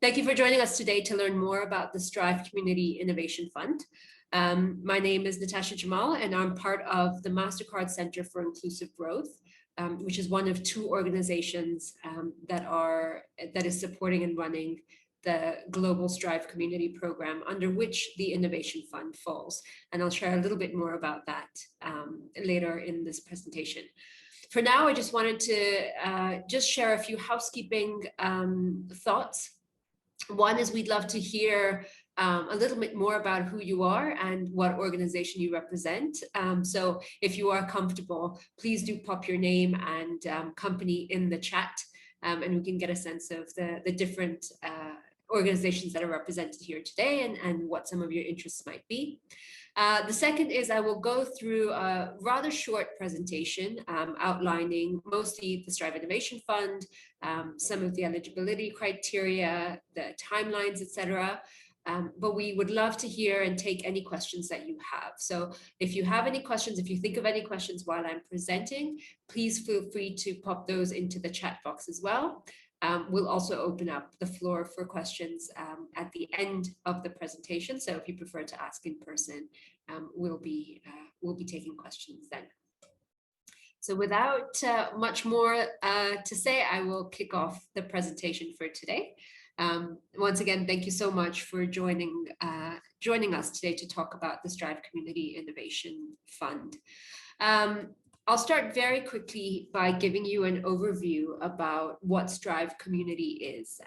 Thank you for joining us today to learn more about the Strive Community Innovation Fund. My name is Natasha Jamal, and I'm part of the MasterCard Center for Inclusive Growth, which is one of two organizations that is supporting and running the Global Strive Community Program, under which the Innovation Fund falls. And I'll share a little bit more about that later in this presentation. For now, I just wanted to just share a few housekeeping thoughts. One is we'd love to hear a little bit more about who you are and what organization you represent. So if you are comfortable, please do pop your name and company in the chat, and we can get a sense of the different organizations that are represented here today and what some of your interests might be. The second is I will go through a rather short presentation outlining mostly the Strive Innovation Fund, some of the eligibility criteria, the timelines, etc. But we would love to hear and take any questions that you have. So if you have any questions, if you think of any questions while I'm presenting, please feel free to pop those into the chat box as well. We'll also open up the floor for questions at the end of the presentation. So if you prefer to ask in person, we'll be taking questions then. So without much more to say, I will kick off the presentation for today. Once again, thank you so much for joining us today to talk about the Strive Community Innovation Fund. I'll start very quickly by giving you an overview about what Strive Community is.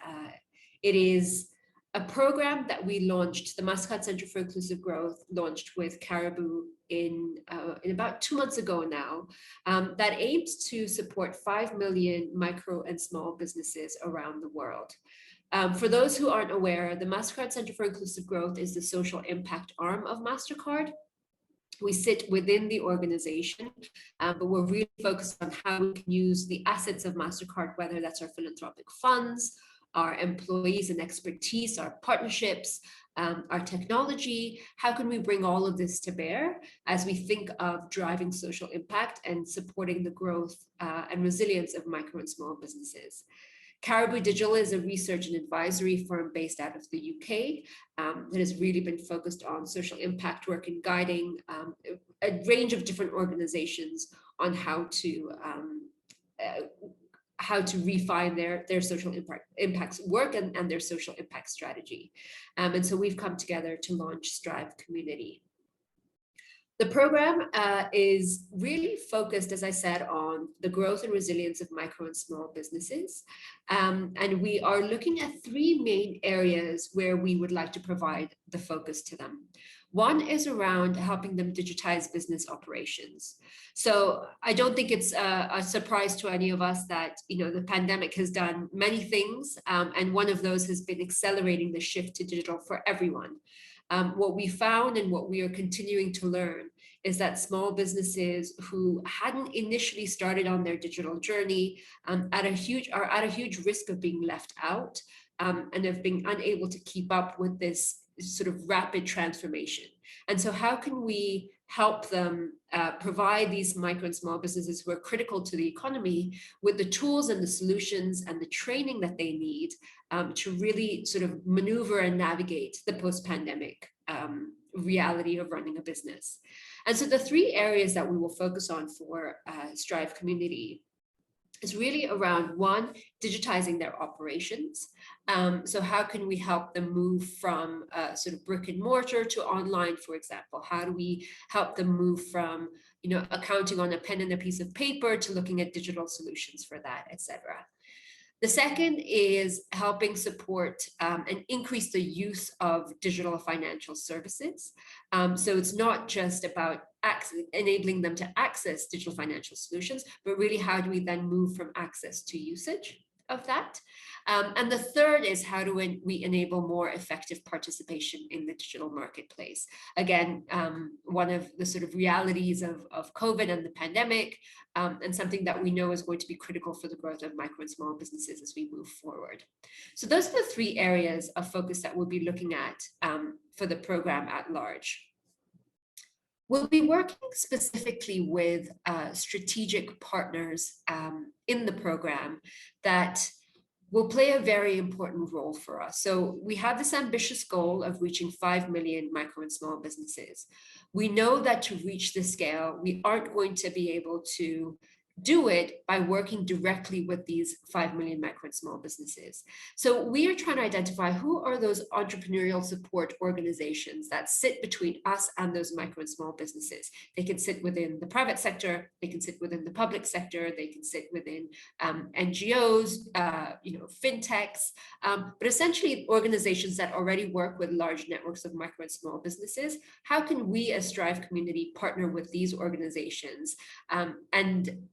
It is a program that we launched, the MasterCard Center for Inclusive Growth launched with Caribou in about 2 months ago now, that aims to support 5 million micro and small businesses around the world. For those who aren't aware, the MasterCard Center for Inclusive Growth is the social impact arm of MasterCard. We sit within the organization, but we're really focused on how we can use the assets of MasterCard, whether that's our philanthropic funds, our employees and expertise, our partnerships, our technology. How can we bring all of this to bear as we think of driving social impact and supporting the growth and resilience of micro and small businesses? Caribou Digital is a research and advisory firm based out of the UK that has really been focused on social impact work and guiding a range of different organizations on how to refine their social impacts work and their social impact strategy. And so we've come together to launch Strive Community. The program is really focused, as I said, on the growth and resilience of micro and small businesses. And we are looking at 3 main areas where we would like to provide the focus to them. One is around helping them digitize business operations. So I don't think it's a surprise to any of us that the pandemic has done many things, and one of those has been accelerating the shift to digital for everyone. What we found and what we are continuing to learn is that small businesses who hadn't initially started on their digital journey are at a huge risk of being left out and of being unable to keep up with this sort of rapid transformation. And so how can we help them provide these micro and small businesses who are critical to the economy with the tools and the solutions and the training that they need to really sort of maneuver and navigate the post-pandemic reality of running a business? And so the 3 areas that we will focus on for Strive Community is really around, 1, digitizing their operations. So how can we help them move from sort of brick and mortar to online, for example? How do we help them move from accounting on a pen and a piece of paper to looking at digital solutions for that, etc. The second is helping support and increase the use of digital financial services. So it's not just about enabling them to access digital financial solutions, but really how do we then move from access to usage of that? And the third is how do we enable more effective participation in the digital marketplace? Again, one of the sort of realities of COVID and the pandemic, and something that we know is going to be critical for the growth of micro and small businesses as we move forward. So those are the 3 areas of focus that we'll be looking at for the program at large. We'll be working specifically with strategic partners in the program that will play a very important role for us. So we have this ambitious goal of reaching 5 million micro and small businesses. We know that to reach this scale, we aren't going to be able to do it by working directly with these 5 million micro and small businesses. So we are trying to identify who are those entrepreneurial support organizations that sit between us and those micro and small businesses. They can sit within the private sector, they can sit within the public sector, they can sit within NGOs, fintechs, but essentially organizations that already work with large networks of micro and small businesses. How can we as Strive Community partner with these organizations and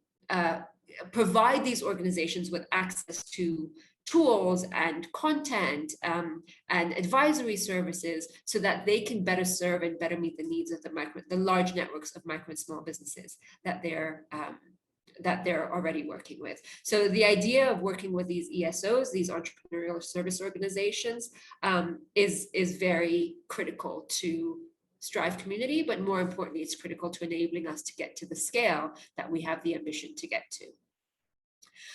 provide these organizations with access to tools and content and advisory services so that they can better serve and better meet the needs of the large networks of micro and small businesses that they're already working with. So the idea of working with these ESOs, these entrepreneurial service organizations, is very critical to Strive Community, but more importantly, it's critical to enabling us to get to the scale that we have the ambition to get to.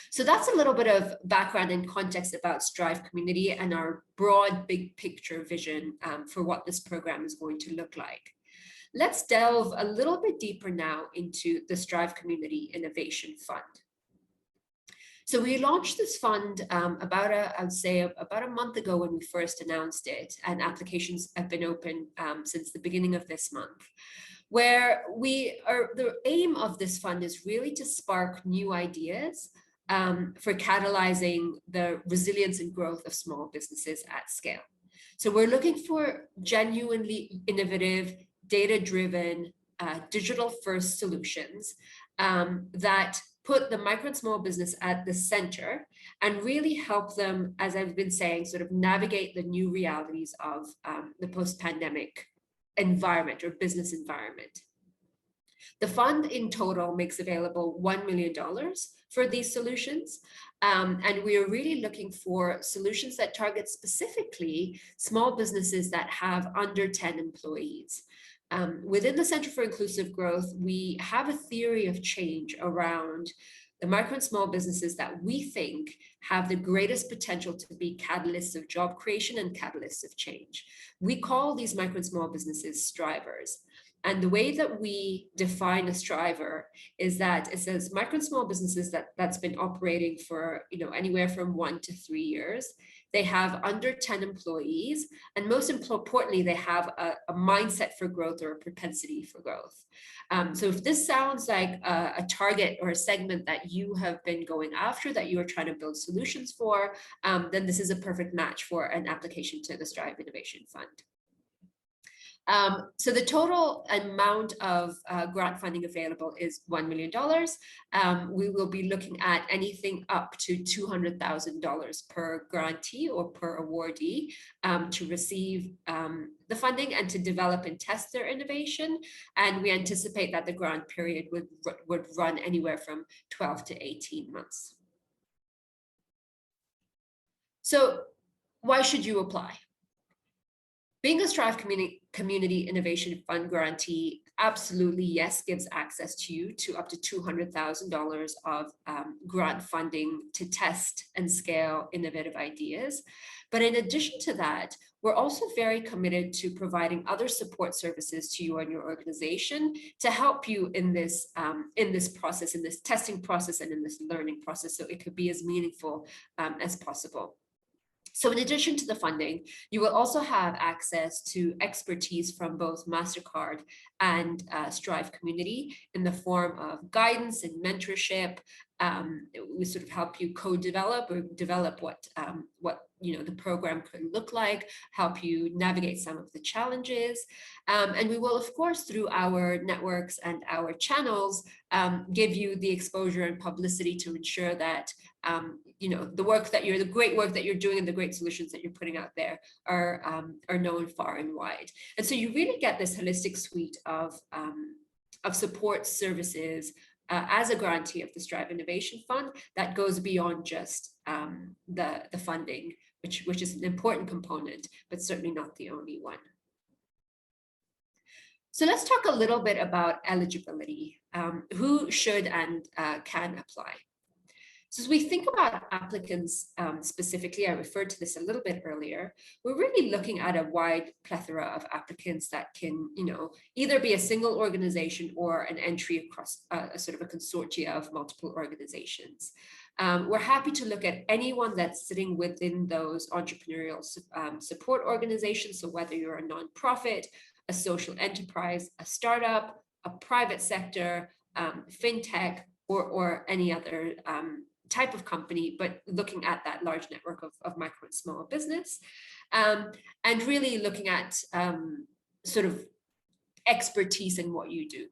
So that's a little bit of background and context about Strive Community and our broad big picture vision for what this program is going to look like. Let's delve a little bit deeper now into the Strive Community Innovation Fund. So we launched this fund about a month ago when we first announced it, and applications have been open since the beginning of this month, where the aim of this fund is really to spark new ideas for catalyzing the resilience and growth of small businesses at scale. So we're looking for genuinely innovative, data-driven, digital-first solutions that put the micro and small business at the center and really help them, as I've been saying, sort of navigate the new realities of the post-pandemic environment or business environment. The fund in total makes available $1 million for these solutions. And we are really looking for solutions that target specifically small businesses that have under 10 employees. Within the Center for Inclusive Growth, we have a theory of change around the micro and small businesses that we think have the greatest potential to be catalysts of job creation and catalysts of change. We call these micro and small businesses strivers. And the way that we define a striver is that it says micro and small businesses that's been operating for anywhere from 1 to 3 years. They have under 10 employees, and most importantly, they have a mindset for growth or a propensity for growth. So if this sounds like a target or a segment that you have been going after, that you are trying to build solutions for, then this is a perfect match for an application to the Strive Innovation Fund. So the total amount of grant funding available is $1 million. We will be looking at anything up to $200,000 per grantee or per awardee to receive the funding and to develop and test their innovation. And we anticipate that the grant period would run anywhere from 12 to 18 months. So why should you apply? Being a Strive Community Innovation Fund grantee, absolutely, yes, gives access to you to up to $200,000 of grant funding to test and scale innovative ideas. But in addition to that, we're also very committed to providing other support services to you and your organization to help you in this process, in this testing process, and in this learning process, so it could be as meaningful as possible. So in addition to the funding, you will also have access to expertise from both MasterCard and Strive Community in the form of guidance and mentorship. We sort of help you co-develop or develop what the program could look like, help you navigate some of the challenges. And we will, of course, through our networks and our channels, give you the exposure and publicity to ensure that the great work that you're doing and the great solutions that you're putting out there are known far and wide. And so you really get this holistic suite of support services as a grantee of the Strive Innovation Fund that goes beyond just the funding, which is an important component, but certainly not the only one. So let's talk a little bit about eligibility. Who should and can apply? So as we think about applicants specifically, I referred to this a little bit earlier, we're really looking at a wide plethora of applicants that can, either be a single organization or an entry across a sort of a consortia of multiple organizations. We're happy to look at anyone that's sitting within those entrepreneurial support organizations. So whether you're a nonprofit, a social enterprise, a startup, a private sector, fintech, or any other type of company, but looking at that large network of micro and small business, and really looking at sort of expertise in what you do.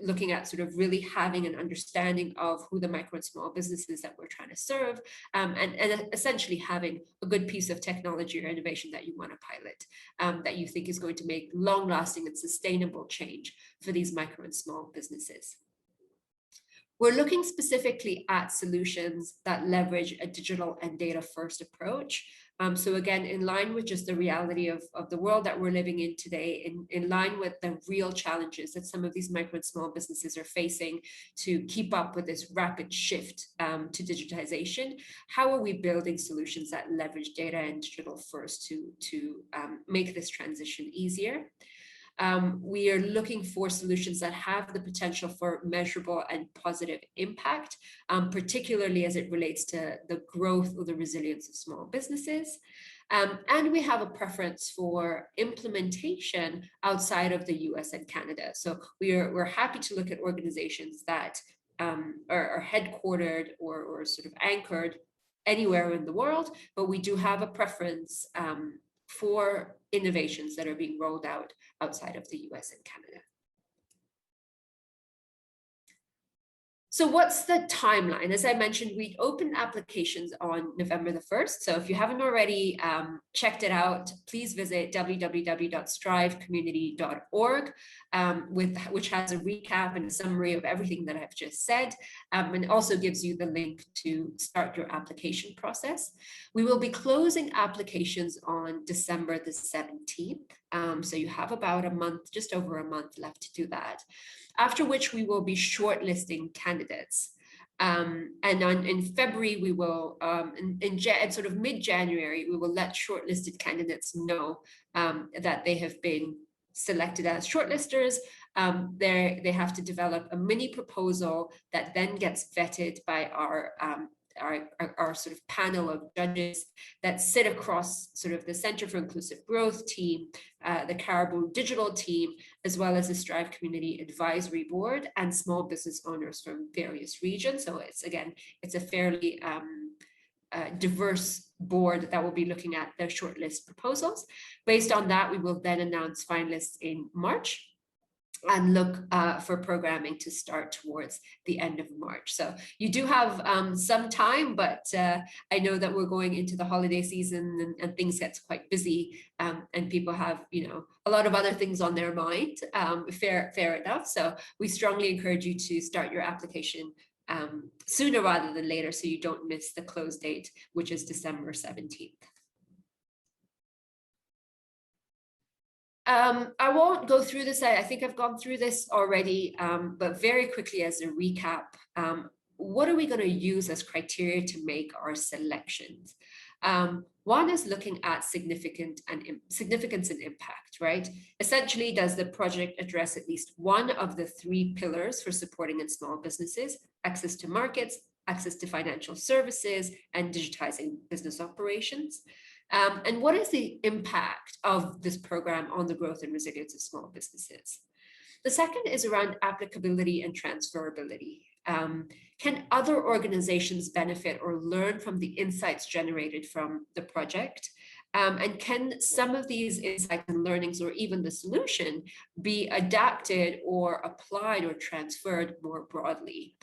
Looking at sort of really having an understanding of who the micro and small businesses that we're trying to serve, and essentially having a good piece of technology or innovation that you want to pilot, that you think is going to make long-lasting and sustainable change for these micro and small businesses. We're looking specifically at solutions that leverage a digital and data-first approach. So again, in line with just the reality of the world that we're living in today, in line with the real challenges that some of these micro and small businesses are facing to keep up with this rapid shift to digitization, how are we building solutions that leverage data and digital first to make this transition easier? We are looking for solutions that have the potential for measurable and positive impact, particularly as it relates to the growth or the resilience of small businesses. And we have a preference for implementation outside of the US and Canada. So we're happy to look at organizations that are headquartered or sort of anchored anywhere in the world, but we do have a preference for innovations that are being rolled out outside of the US and Canada. So what's the timeline? As I mentioned, we opened applications on November the 1st. So if you haven't already checked it out, please visit www.strivecommunity.org, which has a recap and a summary of everything that I've just said, and also gives you the link to start your application process. We will be closing applications on December the 17th. So you have about a month, just over a month left to do that. After which we will be shortlisting candidates. And in February, we will, in sort of mid-January, we will let shortlisted candidates know that they have been selected as shortlisters. They have to develop a mini proposal that then gets vetted by our sort of panel of judges that sit across sort of the Center for Inclusive Growth team, the Caribou Digital team, as well as the Strive Community Advisory Board and small business owners from various regions. So it's a fairly diverse board that will be looking at their shortlist proposals. Based on that, we will then announce finalists in March and look for programming to start towards the end of March. So you do have some time, but I know that we're going into the holiday season and things get quite busy, and people have, a lot of other things on their mind. Fair enough. So we strongly encourage you to start your application sooner rather than later, so you don't miss the close date, which is December 17th. I won't go through this. I think I've gone through this already, but very quickly as a recap, what are we going to use as criteria to make our selections? One is looking at significance and impact, right? Essentially, does the project address at least one of the 3 pillars for supporting in small businesses: access to markets, access to financial services, and digitizing business operations? And what is the impact of this program on the growth and resilience of small businesses? The second is around applicability and transferability. Can other organizations benefit or learn from the insights generated from the project? And can some of these insights and learnings, or even the solution, be adapted or applied or transferred more broadly?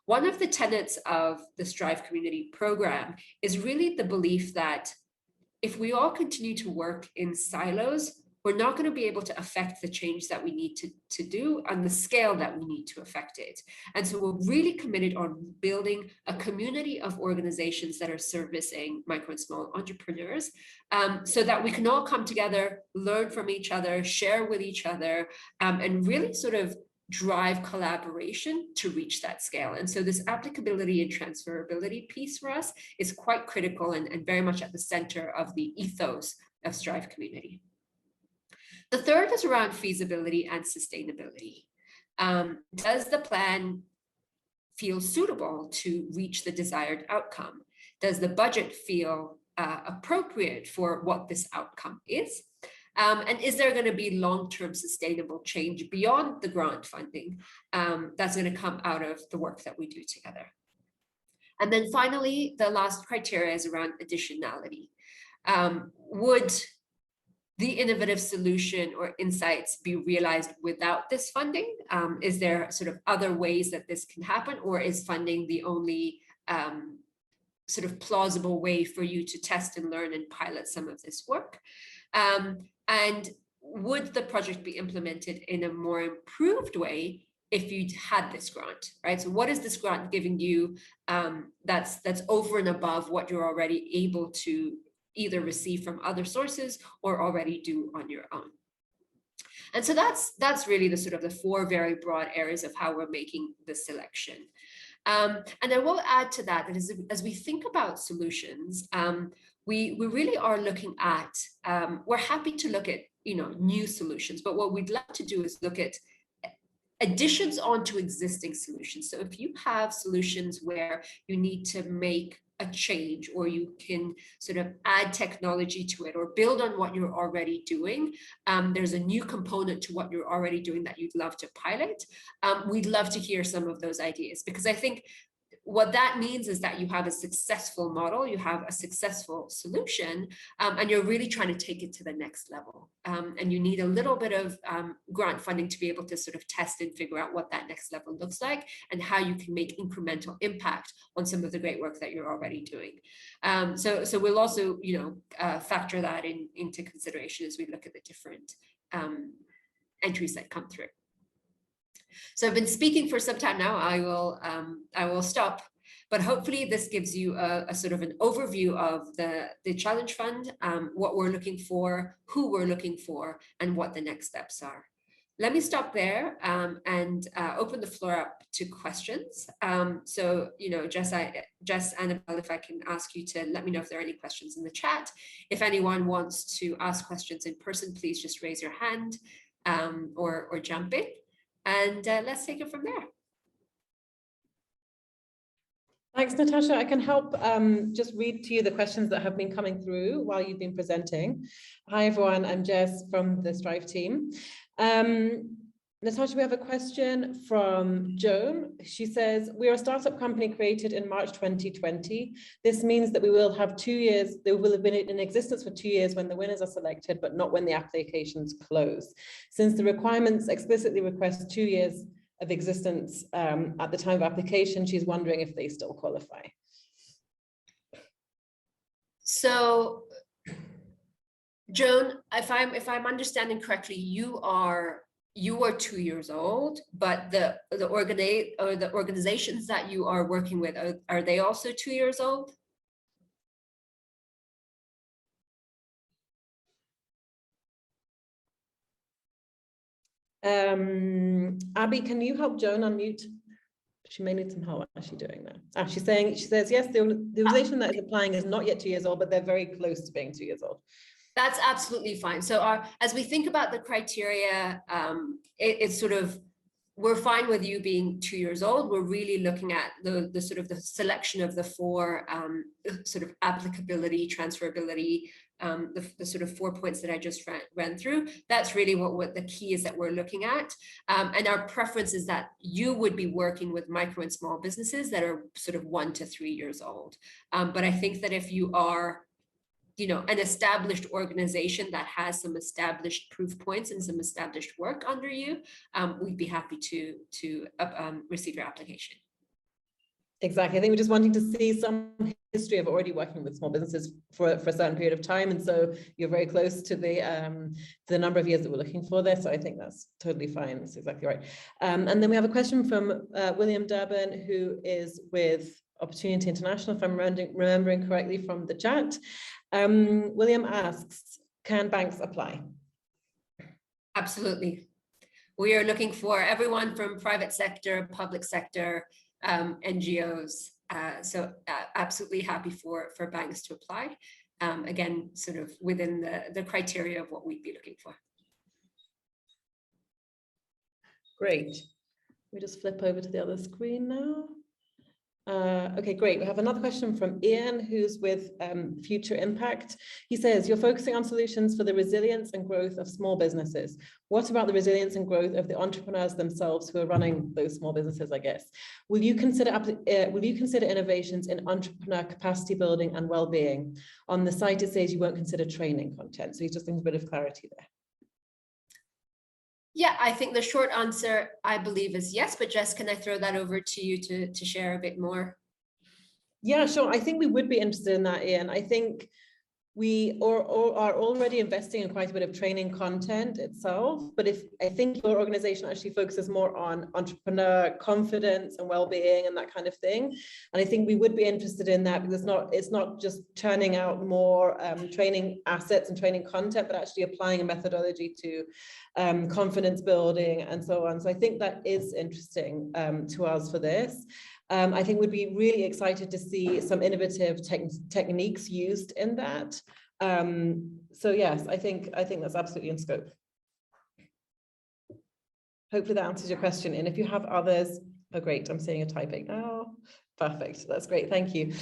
One of the tenets of the Strive Community program is really the belief that if we all continue to work in silos, we're not going to be able to affect the change that we need to do on the scale that we need to affect it. And so we're really committed on building a community of organizations that are servicing micro and small entrepreneurs, so that we can all come together, learn from each other, share with each other, and really sort of drive collaboration to reach that scale. And so this applicability and transferability piece for us is quite critical and very much at the center of the ethos of Strive Community. The third is around feasibility and sustainability. Does the plan feel suitable to reach the desired outcome? Does the budget feel appropriate for what this outcome is? And is there going to be long-term sustainable change beyond the grant funding that's going to come out of the work that we do together? And then finally, the last criteria is around additionality. Would the innovative solution or insights be realized without this funding? Is there sort of other ways that this can happen, or is funding the only sort of plausible way for you to test and learn and pilot some of this work? And would the project be implemented in a more improved way if you'd had this grant, right? So what is this grant giving you that's over and above what you're already able to either receive from other sources or already do on your own? And so that's really the sort of the four very broad areas of how we're making the selection. And I will add to that as we think about solutions, we really are looking at, we're happy to look at, new solutions, but what we'd love to do is look at additions onto existing solutions. So if you have solutions where you need to make a change, or you can sort of add technology to it or build on what you're already doing, there's a new component to what you're already doing that you'd love to pilot, we'd love to hear some of those ideas, because I think what that means is that you have a successful model, you have a successful solution, and you're really trying to take it to the next level. And you need a little bit of grant funding to be able to sort of test and figure out what that next level looks like and how you can make incremental impact on some of the great work that you're already doing. So we'll also, factor that into consideration as we look at the different entries that come through. So I've been speaking for some time now. I will stop, but hopefully this gives you a sort of an overview of the Challenge Fund, what we're looking for, who we're looking for, and what the next steps are. Let me stop there and open the floor up to questions. So, Jess, Annabelle, if I can ask you to let me know if there are any questions in the chat. If anyone wants to ask questions in person, please just raise your hand or jump in. And let's take it from there. Thanks, Natasha. I can help just read to you the questions that have been coming through while you've been presenting. Hi, everyone. I'm Jess from the Strive team. Natasha, we have a question from Joan. She says, we are a startup company created in March 2020. This means that we will have 2 years, they will have been in existence for 2 years when the winners are selected, but not when the applications close. Since the requirements explicitly request 2 years of existence at the time of application, she's wondering if they still qualify. So, Joan, if I'm understanding correctly, you are 2 years old, but the organizations that you are working with, are they also 2 years old? Abby, can you help Joan unmute? She may need some help. What is she doing there? She says, yes, the organization that is applying is not yet 2 years old, but they're very close to being 2 years old. That's absolutely fine. So as we think about the criteria, it's sort of, we're fine with you being 2 years old. We're really looking at the sort of the selection of the four sort of applicability, transferability, the sort of 4 points that I just ran through. That's really what the key is that we're looking at. And our preference is that you would be working with micro and small businesses that are sort of 1 to 3 years old. But I think that if you are an established organization that has some established proof points and some established work under you, we'd be happy to receive your application. Exactly. I think we're just wanting to see some history of already working with small businesses for a certain period of time. And so you're very close to the number of years that we're looking for there. So I think that's totally fine. That's exactly right. And then we have a question from William Durban, who is with Opportunity International, if I'm remembering correctly from the chat. William asks, can banks apply? Absolutely. We are looking for everyone from private sector, public sector, NGOs. So absolutely happy for banks to apply. Again, sort of within the criteria of what we'd be looking for. Great. We just flip over to the other screen now. Okay, great. We have another question from Ian, who's with Future Impact. He says, you're focusing on solutions for the resilience and growth of small businesses. What about the resilience and growth of the entrepreneurs themselves who are running those small businesses, I guess? Will you consider innovations in entrepreneur capacity building and well-being? On the site, it says you won't consider training content. So he's just thinking a bit of clarity there. Yeah, I think the short answer, I believe, is yes. But Jess, can I throw that over to you to share a bit more? Yeah, sure. I think we would be interested in that, Ian. I think we are already investing in quite a bit of training content itself. But I think your organization actually focuses more on entrepreneur confidence and well-being and that kind of thing. And I think we would be interested in that because it's not just churning out more training assets and training content, but actually applying a methodology to confidence building and so on. So I think that is interesting to us for this. I think we'd be really excited to see some innovative techniques used in that. So yes, I think that's absolutely in scope. Hopefully that answers your question. And if you have others, oh great, I'm seeing a typing now. Perfect, that's great, thank you.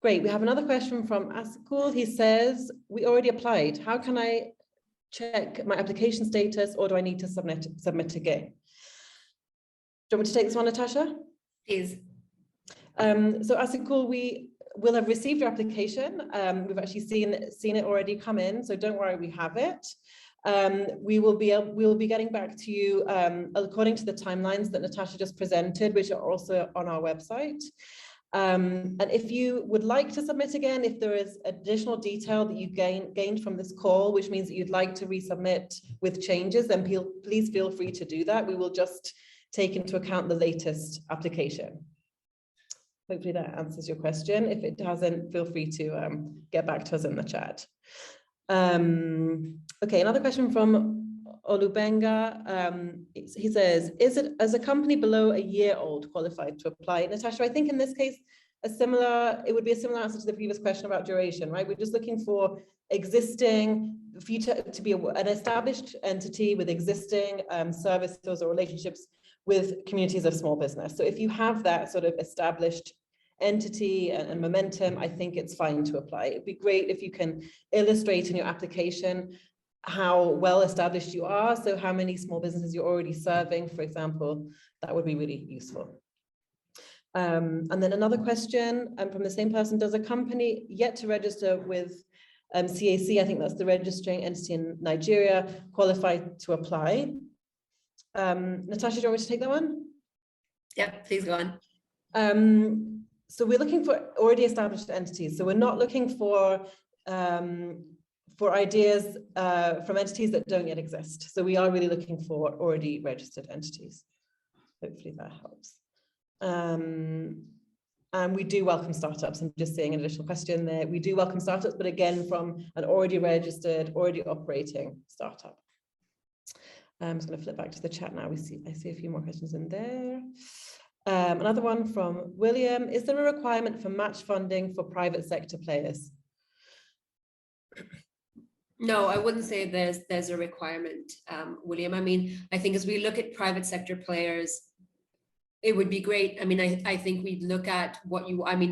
Great, we have another question from Asikul. He says, we already applied. How can I check my application status, or do I need to submit again? Do you want me to take this one, Natasha? Please. So Asikul, we will have received your application. We've actually seen it already come in, so don't worry, we have it. We will be getting back to you according to the timelines that Natasha just presented, which are also on our website. And if you would like to submit again, if there is additional detail that you gained from this call, which means that you'd like to resubmit with changes, then please feel free to do that. We will just take into account the latest application. Hopefully that answers your question. If it doesn't, feel free to get back to us in the chat. Okay, another question from Olubenga. He says, is it as a company below a year old qualified to apply? Natasha, I think in this case, it would be a similar answer to the previous question about duration, right? We're just looking for existing future to be an established entity with existing services or relationships with communities of small business. So if you have that sort of established entity and momentum, I think it's fine to apply. It'd be great if you can illustrate in your application how well established you are. So how many small businesses you're already serving, for example, that would be really useful. And then another question from the same person, does a company yet to register with CAC, I think that's the registering entity in Nigeria, qualify to apply? Natasha, do you want me to take that one? Yeah, please go on. So we're looking for already established entities. So we're not looking for ideas from entities that don't yet exist. So we are really looking for already registered entities. Hopefully that helps. And we do welcome startups. I'm just seeing an additional question there. We do welcome startups, but again, from an already registered, already operating startup. I'm just going to flip back to the chat now. I see a few more questions in there. Another one from William. Is there a requirement for match funding for private sector players? No, I wouldn't say there's a requirement, William. I mean, I think as we look at private sector players, it would be great. I mean, I think we'd look at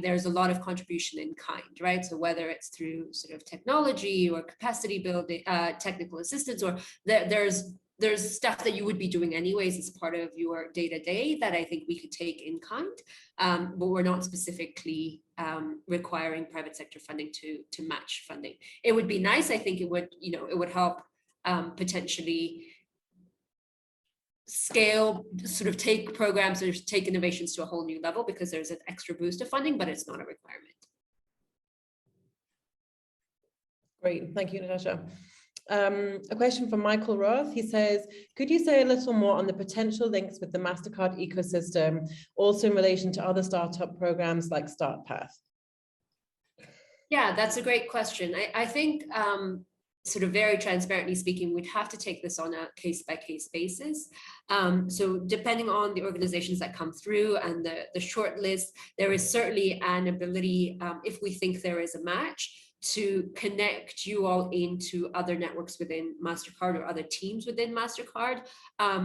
there's a lot of contribution in kind, right? So whether it's through sort of technology or capacity building, technical assistance, or there's stuff that you would be doing anyways as part of your day-to-day that I think we could take in kind, but we're not specifically requiring private sector funding to match funding. It would be nice. I think it would help potentially scale, sort of take programs or take innovations to a whole new level because there's an extra boost of funding, but it's not a requirement. Great, thank you, Natasha. A question from Michael Roth. He says, could you say a little more on the potential links with the MasterCard ecosystem, also in relation to other startup programs like StartPath? Yeah, that's a great question. I think sort of very transparently speaking, we'd have to take this on a case-by-case basis. So depending on the organizations that come through and the short list, there is certainly an ability, if we think there is a match, to connect you all into other networks within MasterCard or other teams within MasterCard,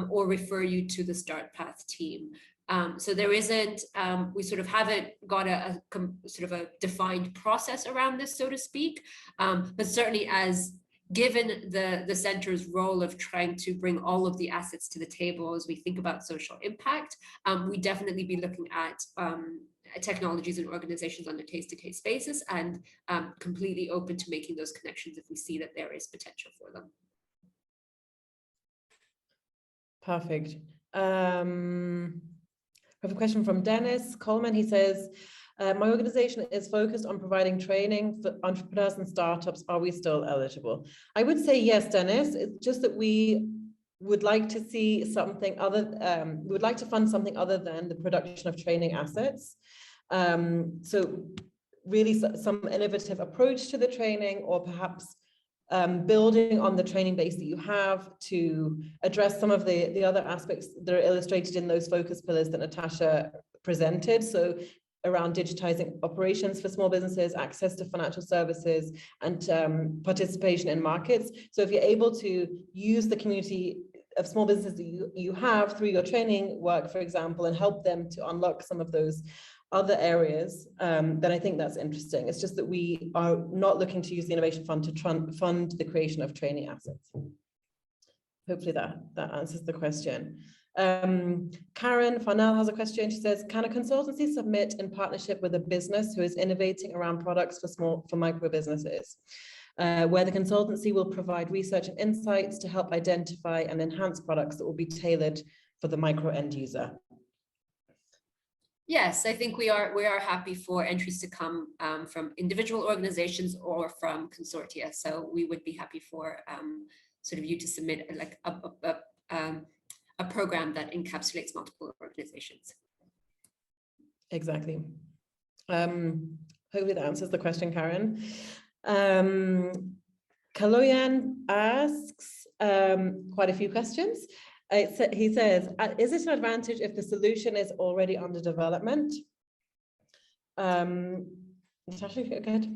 or refer you to the StartPath team. So there isn't, we sort of haven't got a sort of a defined process around this, so to speak, but certainly as given the center's role of trying to bring all of the assets to the table as we think about social impact, we definitely be looking at technologies and organizations on a case-to-case basis, and completely open to making those connections if we see that there is potential for them. Perfect. I have a question from Dennis Coleman. He says, my organization is focused on providing training for entrepreneurs and startups. Are we still eligible? I would say yes, Dennis. It's just that we would like to see something other, we would like to fund something other than the production of training assets. So really some innovative approach to the training, or perhaps building on the training base that you have to address some of the other aspects that are illustrated in those focus pillars that Natasha presented. So around digitizing operations for small businesses, access to financial services, and participation in markets. So if you're able to use the community of small businesses that you have through your training work, for example, and help them to unlock some of those other areas, then I think that's interesting. It's just that we are not looking to use the Innovation Fund to fund the creation of training assets. Hopefully that answers the question. Karen Farnell has a question. She says, can a consultancy submit in partnership with a business who is innovating around products for micro businesses, where the consultancy will provide research and insights to help identify and enhance products that will be tailored for the micro end user? Yes, I think we are happy for entries to come from individual organizations or from consortia. So we would be happy for sort of you to submit like a program that encapsulates multiple organizations. Exactly. Hopefully that answers the question, Karen. Kaloyan asks quite a few questions. He says, is it an advantage if the solution is already under development? Natasha, go ahead.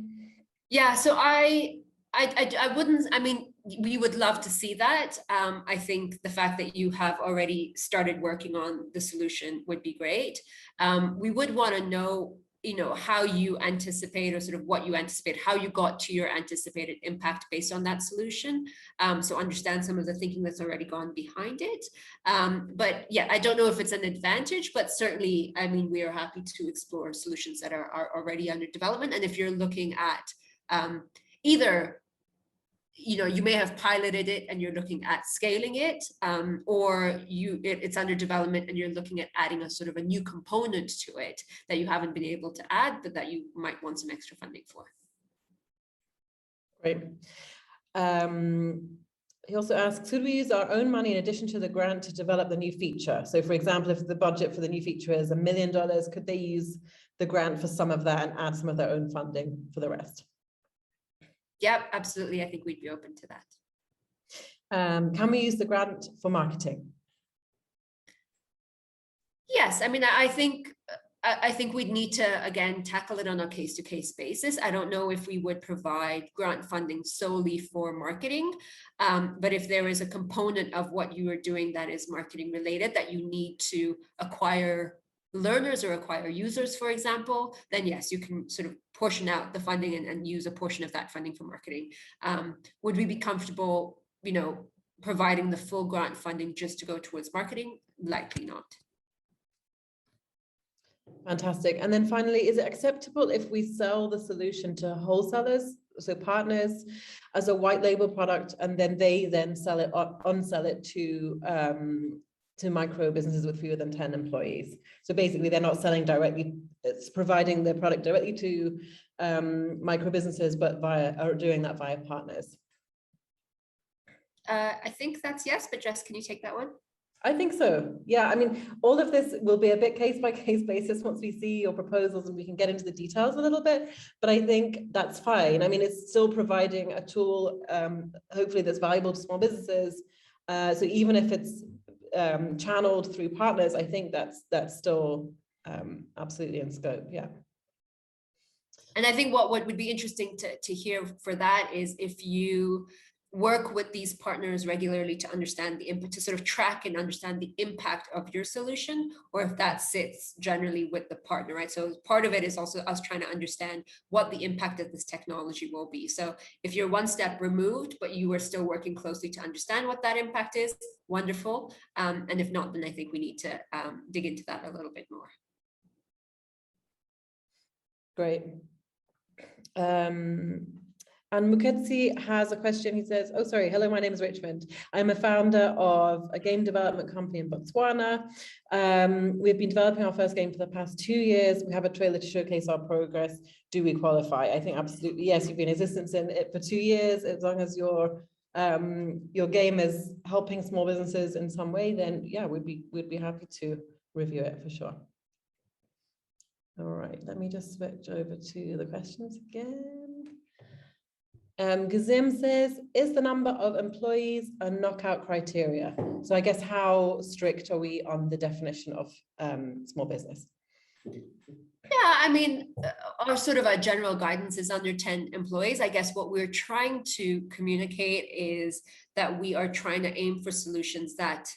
Yeah, so I wouldn't, I mean, we would love to see that. I think the fact that you have already started working on the solution would be great. We would want to know, you know, how you anticipate, or sort of what you anticipate, how you got to your anticipated impact based on that solution. So understand some of the thinking that's already gone behind it. But yeah, I don't know if it's an advantage, but certainly, I mean, we are happy to explore solutions that are already under development. And if you're looking at either, you know, you may have piloted it and you're looking at scaling it, or it's under development and you're looking at adding a sort of a new component to it that you haven't been able to add, but that you might want some extra funding for. Great. He also asks, should we use our own money in addition to the grant to develop the new feature? So for example, if the budget for the new feature is $1 million, could they use the grant for some of that and add some of their own funding for the rest? Yep, absolutely. I think we'd be open to that. Can we use the grant for marketing? Yes, I mean, I think we'd need to, again, tackle it on a case-to-case basis. I don't know if we would provide grant funding solely for marketing, but if there is a component of what you are doing that is marketing related, that you need to acquire learners or acquire users, for example, then yes, you can sort of portion out the funding and use a portion of that funding for marketing. Would we be comfortable, you know, providing the full grant funding just to go towards marketing? Likely not. Fantastic. And then finally, is it acceptable if we sell the solution to wholesalers, so partners, as a white label product, and then they sell it, on-sell it to micro businesses with fewer than 10 employees? So basically, they're not selling directly, it's providing the product directly to micro businesses, but doing that via partners. I think that's yes, but Jess, can you take that one? I think so. Yeah, I mean, all of this will be a bit case by case basis once we see your proposals and we can get into the details a little bit. But I think that's fine. I mean, it's still providing a tool, hopefully that's valuable to small businesses. So even if it's channeled through partners, I think that's still absolutely in scope. Yeah. And I think what would be interesting to hear for that is if you work with these partners regularly to understand the input, to sort of track and understand the impact of your solution, or if that sits generally with the partner, right? So part of it is also us trying to understand what the impact of this technology will be. So if you're one step removed, but you are still working closely to understand what that impact is, wonderful. And if not, then I think we need to dig into that a little bit more. Great. And Muketsi has a question. He says, oh, sorry. Hello, my name is Richmond. I'm a founder of a game development company in Botswana. We've been developing our first game for the past 2 years. We have a trailer to showcase our progress. Do we qualify? I think absolutely yes. You've been in existence in it for 2 years. As long as your game is helping small businesses in some way, then yeah, we'd be happy to review it for sure. All right, let me just switch over to the questions again. Gazim says, is the number of employees a knockout criteria? So I guess how strict are we on the definition of small business? Yeah, I mean, our sort of a general guidance is under 10 employees. I guess what we're trying to communicate is that we are trying to aim for solutions that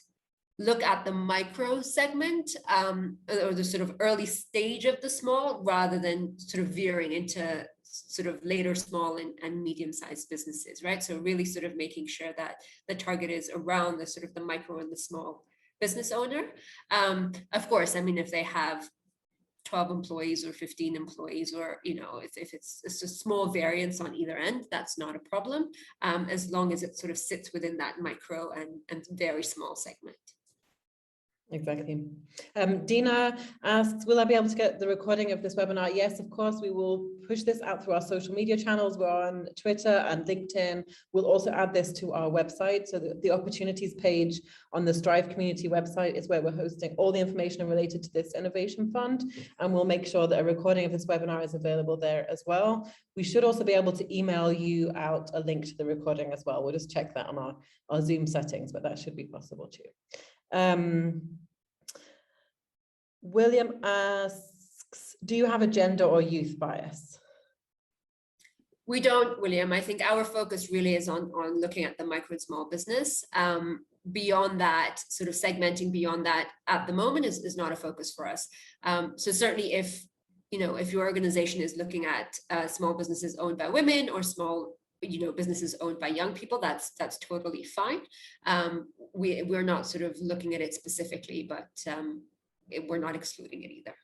look at the micro segment or the sort of early stage of the small, rather than sort of veering into sort of later small and medium-sized businesses, right? So really sort of making sure that the target is around the sort of the micro and the small business owner. Of course, I mean, if they have 12 employees or 15 employees, or, you know, if it's a small variance on either end, that's not a problem, as long as it sort of sits within that micro and very small segment. Exactly. Dina asks, will I be able to get the recording of this webinar? Yes, of course, we will push this out through our social media channels. We're on Twitter and LinkedIn. We'll also add this to our website. So the opportunities page on the Strive community website is where we're hosting all the information related to this innovation fund. And we'll make sure that a recording of this webinar is available there as well. We should also be able to email you out a link to the recording as well. We'll just check that on our Zoom settings, but that should be possible too. William asks, do you have a gender or youth bias? We don't, William. I think our focus really is on looking at the micro and small business. Beyond that, sort of segmenting beyond that at the moment is not a focus for us. So certainly if your organization is looking at small businesses owned by women or small businesses owned by young people, that's totally fine. We're not sort of looking at it specifically, but we're not excluding it either.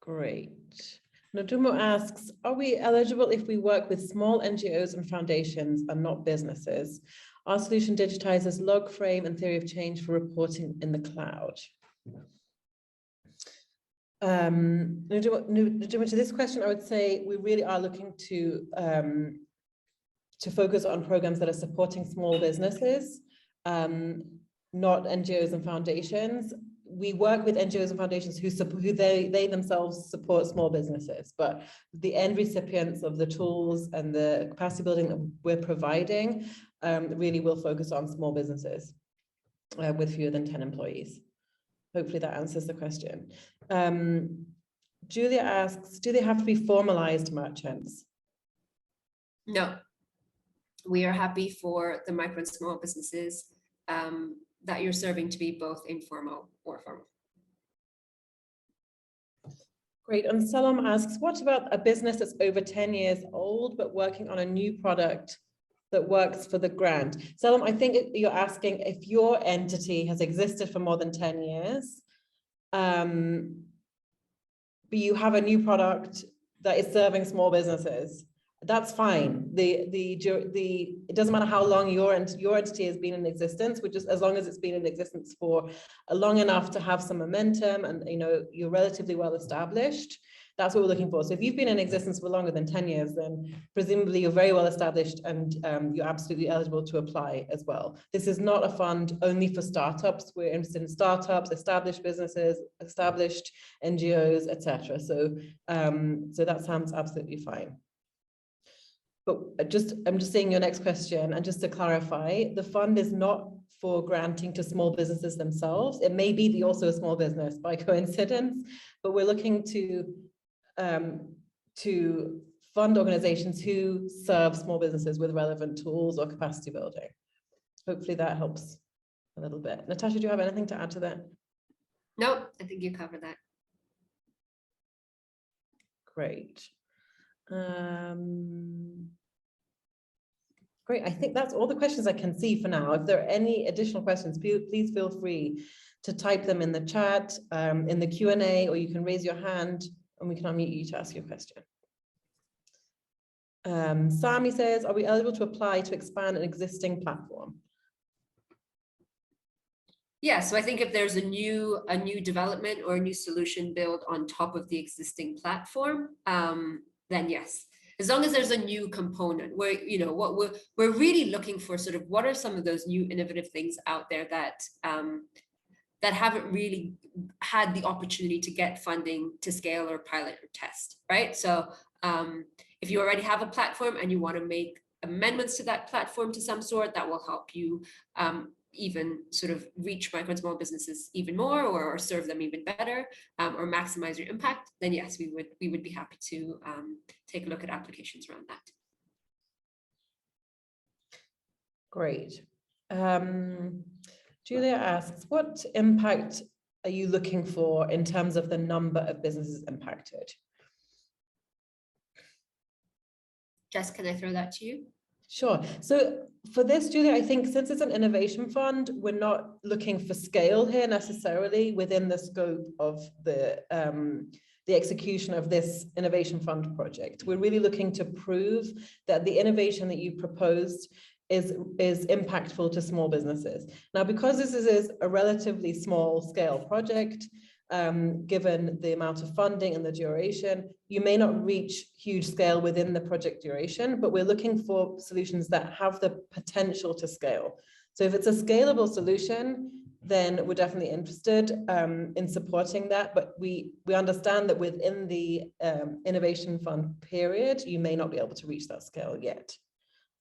Great. Nadumo asks, are we eligible if we work with small NGOs and foundations and not businesses? Our solution digitizes log frame and theory of change for reporting in the cloud. Nadumo, to this question, I would say we really are looking to focus on programs that are supporting small businesses, not NGOs and foundations. We work with NGOs and foundations who they themselves support small businesses, but the end recipients of the tools and the capacity building that we're providing really will focus on small businesses with fewer than 10 employees. Hopefully that answers the question. Julia asks, do they have to be formalized merchants? No, we are happy for the micro and small businesses that you're serving to be both informal or formal. Great. And Salam asks, what about a business that's over 10 years old, but working on a new product that works for the grant? Salam, I think you're asking if your entity has existed for more than 10 years, but you have a new product that is serving small businesses. That's fine. It doesn't matter how long your entity has been in existence, which is as long as it's been in existence for long enough to have some momentum and you're relatively well established, That's what we're looking for. So if you've been in existence for longer than 10 years, then presumably you're very well established and you're absolutely eligible to apply as well. This is not a fund only for startups. We're interested in startups, established businesses, established NGOs, etc. So that sounds absolutely fine. But I'm just saying your next question, and just to clarify, the fund is not for granting to small businesses themselves. It may be also a small business by coincidence, but we're looking to fund organizations who serve small businesses with relevant tools or capacity building. Hopefully that helps a little bit. Natasha, do you have anything to add to that? No, I think you covered that. Great. Great, I think that's all the questions I can see for now. If there are any additional questions, please feel free to type them in the chat, in the Q&A, or you can raise your hand and we can unmute you to ask your question. Sami says, are we eligible to apply to expand an existing platform? Yeah, so I think if there's a new development or a new solution built on top of the existing platform, then yes. As long as there's a new component where, what we're really looking for, sort of what are some of those new innovative things out there that that haven't really had the opportunity to get funding to scale or pilot or test, right? So if you already have a platform and you want to make amendments to that platform to some sort, that will help you even sort of reach micro and small businesses even more, or serve them even better, or maximize your impact, then yes, we would be happy to take a look at applications around that. Great. Julia asks, what impact are you looking for in terms of the number of businesses impacted? Jess, can I throw that to you? Sure. So for this, Julia, I think since it's an innovation fund, we're not looking for scale here necessarily within the scope of the execution of this innovation fund project. We're really looking to prove that the innovation that you proposed is impactful to small businesses. Now, because this is a relatively small scale project, given the amount of funding and the duration, you may not reach huge scale within the project duration, but we're looking for solutions that have the potential to scale. So if it's a scalable solution, then we're definitely interested in supporting that. But we understand that within the innovation fund period, you may not be able to reach that scale yet.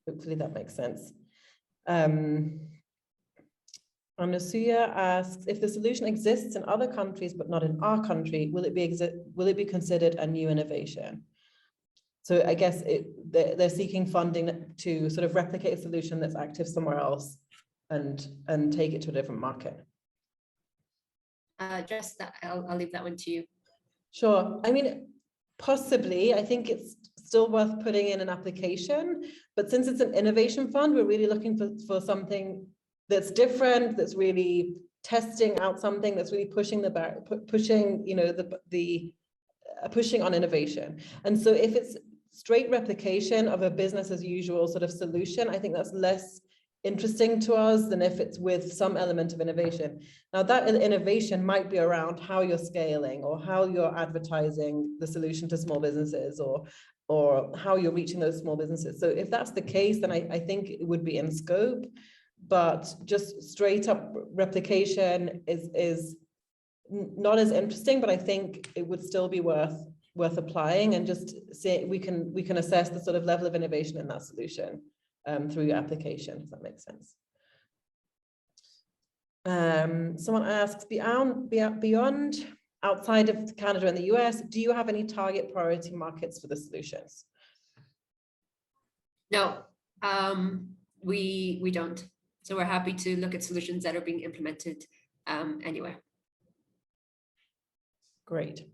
Hopefully that makes sense. Anasuya asks, if the solution exists in other countries but not in our country, will it be considered a new innovation? So I guess they're seeking funding to sort of replicate a solution that's active somewhere else and take it to a different market. Jess, I'll leave that one to you. Sure. I mean, possibly. I think it's still worth putting in an application, but since it's an innovation fund, we're really looking for something that's different, that's really testing out something, that's really pushing pushing on innovation. And so if it's straight replication of a business as usual sort of solution, I think that's less interesting to us than if it's with some element of innovation. Now that innovation might be around how you're scaling or how you're advertising the solution to small businesses or how you're reaching those small businesses. So if that's the case, then I think it would be in scope. But just straight up replication is not as interesting, but I think it would still be worth applying, and just say we can assess the sort of level of innovation in that solution through your application, if that makes sense. Someone asks, beyond outside of Canada and the US, do you have any target priority markets for the solutions? No, we don't. So we're happy to look at solutions that are being implemented anywhere. Great.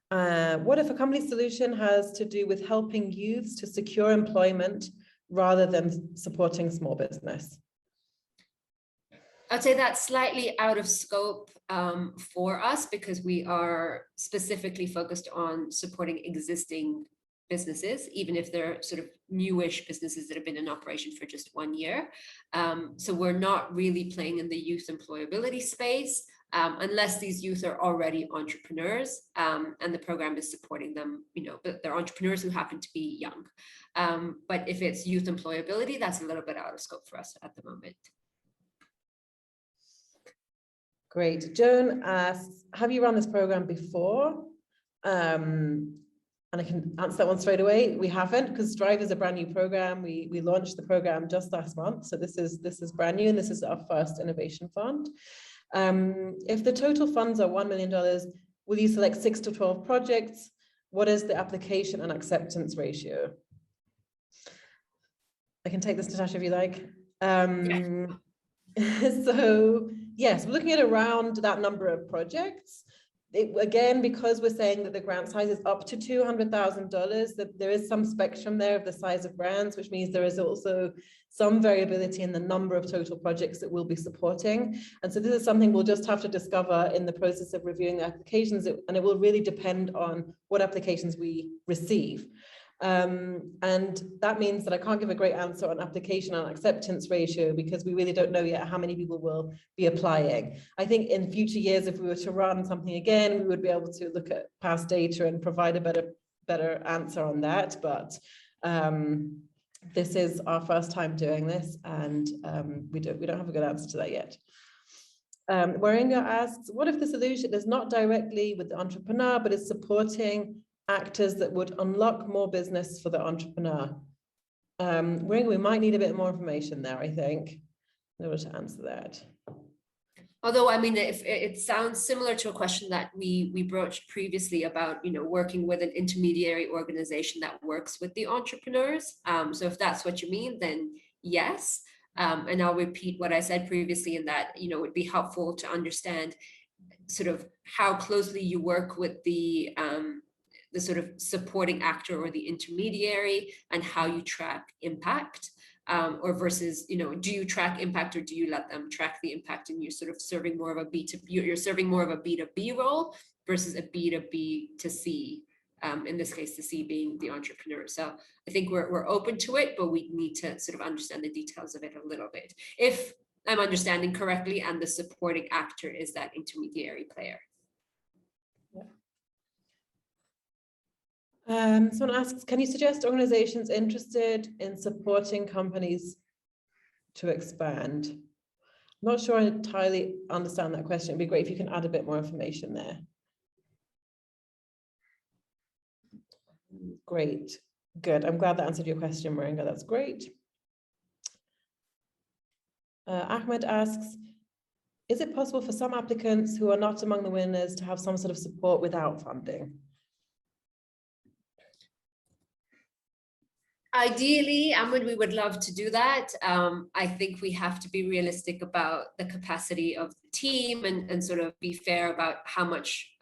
What if a company solution has to do with helping youths to secure employment rather than supporting small business? I'd say that's slightly out of scope for us, because we are specifically focused on supporting existing businesses, even if they're sort of newish businesses that have been in operation for just 1 year. So we're not really playing in the youth employability space. unless these youth are already entrepreneurs and the program is supporting them, but they're entrepreneurs who happen to be young. But if it's youth employability, that's a little bit out of scope for us at the moment. Great. Joan asks, have you run this program before? And I can answer that one straight away. We haven't, because Strive is a brand new program. We launched the program just last month. So this is brand new, and this is our first innovation fund. If the total funds are $1 million, will you select 6 to 12 projects? What is the application and acceptance ratio? I can take this, Natasha, if you like. So yes, we're looking at around that number of projects. Again, because we're saying that the grant size is up to $200,000, that there is some spectrum there of the size of grants, which means there is also some variability in the number of total projects that we'll be supporting. And so this is something we'll just have to discover in the process of reviewing the applications, and it will really depend on what applications we receive. And that means that I can't give a great answer on application and acceptance ratio, because we really don't know yet how many people will be applying. I think in future years, if we were to run something again, we would be able to look at past data and provide a better answer on that. But this is our first time doing this, and we don't have a good answer to that yet. Waringa asks, what if the solution is not directly with the entrepreneur, but is supporting actors that would unlock more business for the entrepreneur? We might need a bit more information there, I think, in order to answer that. Although, I mean, if it sounds similar to a question that we broached previously about, working with an intermediary organization that works with the entrepreneurs. So if that's what you mean, then yes. And I'll repeat what I said previously in that, it would be helpful to understand sort of how closely you work with the sort of supporting actor or the intermediary, and how you track impact, or versus, do you track impact, or do you let them track the impact, and you're sort of serving more of a you're serving more of a B2B role versus a B2B to C, in this case, the C being the entrepreneur. So I think we're open to it, but we need to sort of understand the details of it a little bit, if I'm understanding correctly, and the supporting actor is that intermediary player. Someone asks, can you suggest organizations interested in supporting companies to expand? I'm not sure I entirely understand that question. It'd be great if you can add a bit more information there. Great, good. I'm glad that answered your question, Waringa. That's great. Ahmed asks, is it possible for some applicants who are not among the winners to have some sort of support without funding? Ideally, Ahmed, we would love to do that. I think we have to be realistic about the capacity of the team, and sort of be fair about how much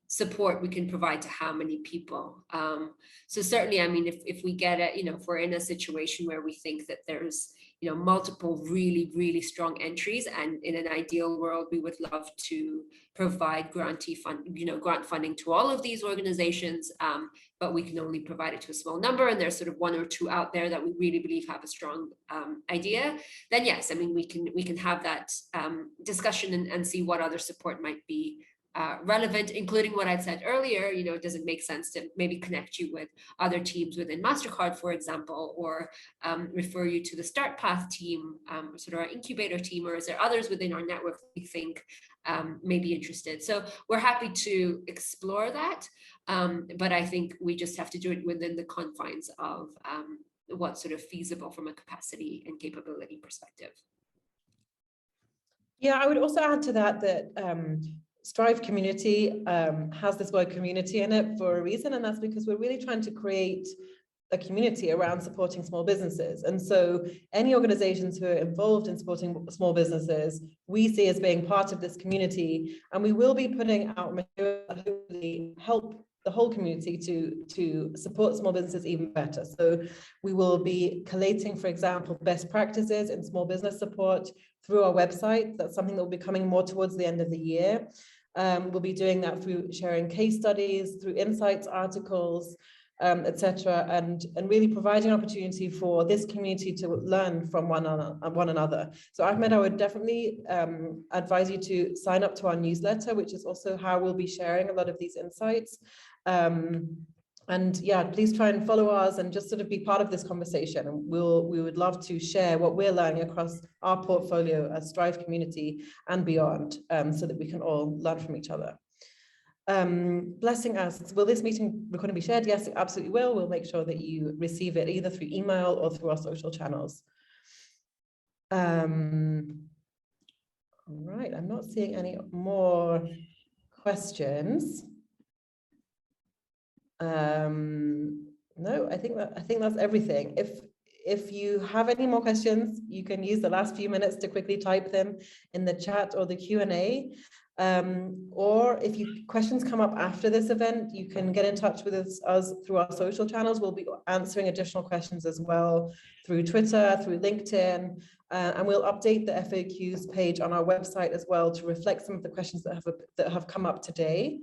support we can provide to how many people. So certainly, I mean, if we get it, if we're in a situation where we think that there's multiple really strong entries, and in an ideal world, we would love to provide grant funding to all of these organizations, but we can only provide it to a small number, and there's sort of 1 or 2 out there that we really believe have a strong idea, then yes, I mean, we can have that discussion and see what other support might be relevant, including what I'd said earlier. Does it make sense to maybe connect you with other teams within MasterCard, for example, or refer you to the Start Path team, sort of our incubator team, or is there others within our network we think may be interested? So we're happy to explore that, but I think we just have to do it within the confines of what's sort of feasible from a capacity and capability perspective. Yeah, I would also add to that Strive community has this word community in it for a reason, and that's because we're really trying to create a community around supporting small businesses. And so any organizations who are involved in supporting small businesses, we see as being part of this community, and we will be putting out material that hopefully help the whole community to support small businesses even better. So we will be collating, for example, best practices in small business support through our website. That's something that will be coming more towards the end of the year. We'll be doing that through sharing case studies, through insights articles, etc., and really providing opportunity for this community to learn from one another. So Ahmed, I would definitely advise you to sign up to our newsletter, which is also how we'll be sharing a lot of these insights. And yeah, please try and follow us and just sort of be part of this conversation. And we would love to share what we're learning across our portfolio as Strive community and beyond, so that we can all learn from each other. Blessing asks, will this meeting recording be shared? Yes, it absolutely will. We'll make sure that you receive it either through email or through our social channels. All right, I'm not seeing any more questions. No, I think that's everything. If you have any more questions, you can use the last few minutes to quickly type them in the chat or the Q&A. Or if questions come up after this event, you can get in touch with us through our social channels. We'll be answering additional questions as well through Twitter, through LinkedIn, and we'll update the FAQs page on our website as well to reflect some of the questions that have come up today.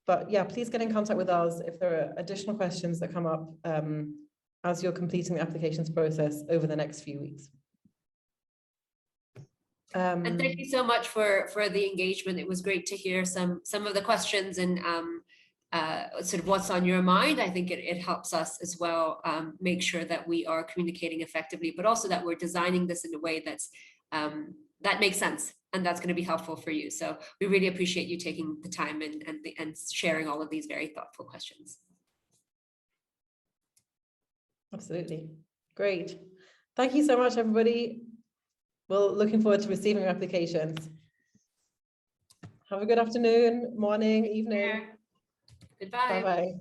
But yeah, please get in contact with us if there are additional questions that come up as you're completing the applications process over the next few weeks. And thank you so much for the engagement. It was great to hear some of the questions and sort of what's on your mind. I think it helps us as well make sure that we are communicating effectively, but also that we're designing this in a way that's that makes sense. And that's going to be helpful for you. So we really appreciate you taking the time and sharing all of these very thoughtful questions. Absolutely. Great. Thank you so much, everybody. Well, looking forward to receiving your applications. Have a good afternoon, morning, evening. Goodbye. Bye-bye.